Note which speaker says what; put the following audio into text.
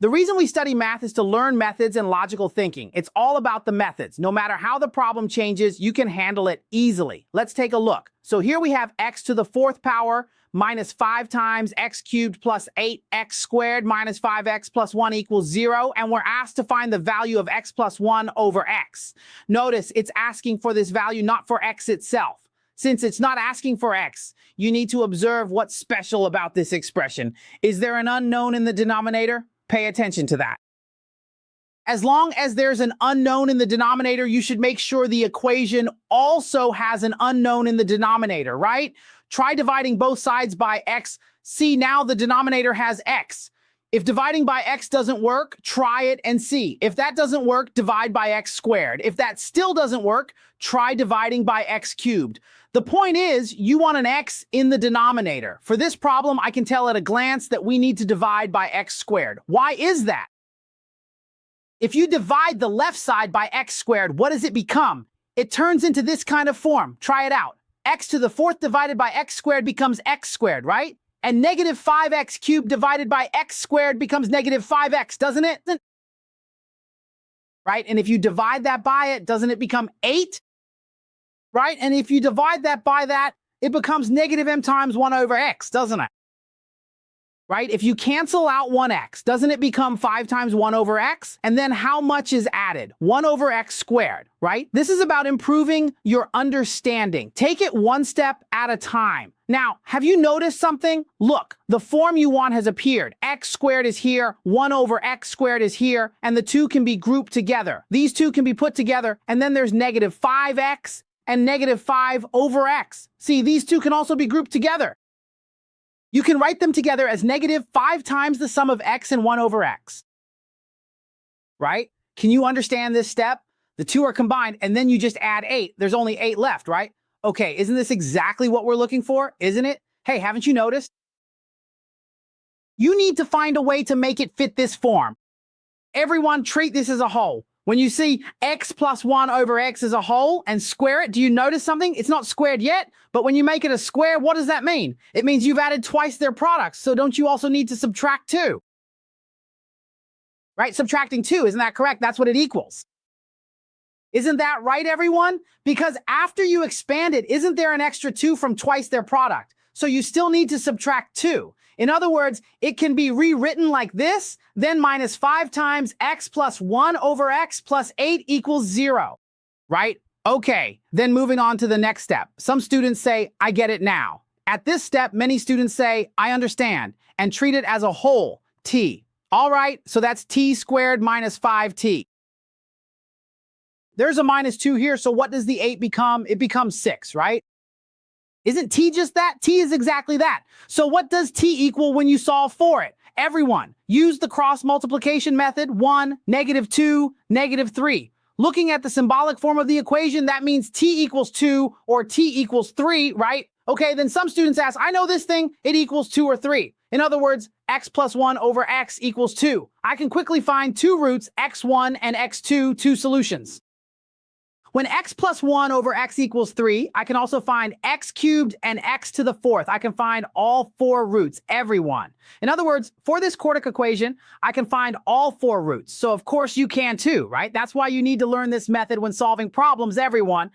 Speaker 1: The reason we study math is to learn methods and logical thinking. It's all about the methods. No matter how the problem changes, you can handle it easily. Let's take a look. So here we have x to the fourth power minus 5 times x cubed plus 8x squared minus 5x plus 1 equals 0. And we're asked to find the value of x plus 1 over x. Notice it's asking for this value, not for x itself. Since it's not asking for x, you need to observe what's special about this expression. Is there an unknown in the denominator? Pay attention to that. As long as there's an unknown in the denominator, you should make sure the equation also has an unknown in the denominator, right? Try dividing both sides by x. See, now the denominator has x. If dividing by x doesn't work, try it and see. If that doesn't work, divide by x squared. If that still doesn't work, try dividing by x cubed. The point is, you want an x in the denominator. For this problem, I can tell at a glance that we need to divide by x squared. Why is that? If you divide the left side by x squared, what does it become? It turns into this kind of form. Try it out. X to the fourth divided by x squared becomes x squared, right? And negative 5x cubed divided by x squared becomes negative 5x, doesn't it? Right? And if you divide that by it, doesn't it become 8? Right? And if you divide that by that, it becomes negative m times 1 over x, doesn't it? Right? If you cancel out 1x, doesn't it become 5 times 1 over x? And then how much is added? 1 over x squared, right? This is about improving your understanding. Take it one step at a time. Now, have you noticed something? Look, the form you want has appeared. X squared is here, 1 over x squared is here, and the two can be grouped together. These two can be put together, and then there's negative 5x and negative 5 over x. See, these two can also be grouped together. You can write them together as negative 5 times the sum of x and 1 over x. Right? Can you understand this step? The two are combined, and then you just add 8. There's only 8 left, right? Okay, isn't this exactly what we're looking for? Isn't it? Hey, haven't you noticed? You need to find a way to make it fit this form. Everyone, treat this as a whole. When you see x plus 1 over x as a whole and square it, do you notice something? It's not squared yet, but when you make it a square, what does that mean? It means you've added twice their products, so don't you also need to subtract 2? Right? Subtracting 2, isn't that correct? That's what it equals. Isn't that right, everyone? Because after you expand it, isn't there an extra 2 from twice their product? So you still need to subtract 2. In other words, it can be rewritten like this, then minus 5 times x plus 1 over x plus 8 equals 0, right? Okay, then moving on to the next step. Some students say, I get it now. At this step, many students say, I understand, and treat it as a whole, t. All right, so that's t squared minus 5t. There's a minus 2 here, so what does the 8 become? It becomes 6, right? Isn't t just that? T is exactly that. So what does t equal when you solve for it? Everyone, use the cross multiplication method. 1, negative 2, negative 3. Looking at the symbolic form of the equation, that means t equals 2 or t equals 3, right? Okay, then some students ask, I know this thing, it equals 2 or 3. In other words, x plus 1 over x equals 2. I can quickly find two roots, x1 and x2, two solutions. When x plus 1 over x equals 3, I can also find x cubed and x to the fourth. I can find all 4 roots, everyone. In other words, for this quartic equation, I can find all 4 roots. So of course you can too, right? That's why you need to learn this method when solving problems, everyone.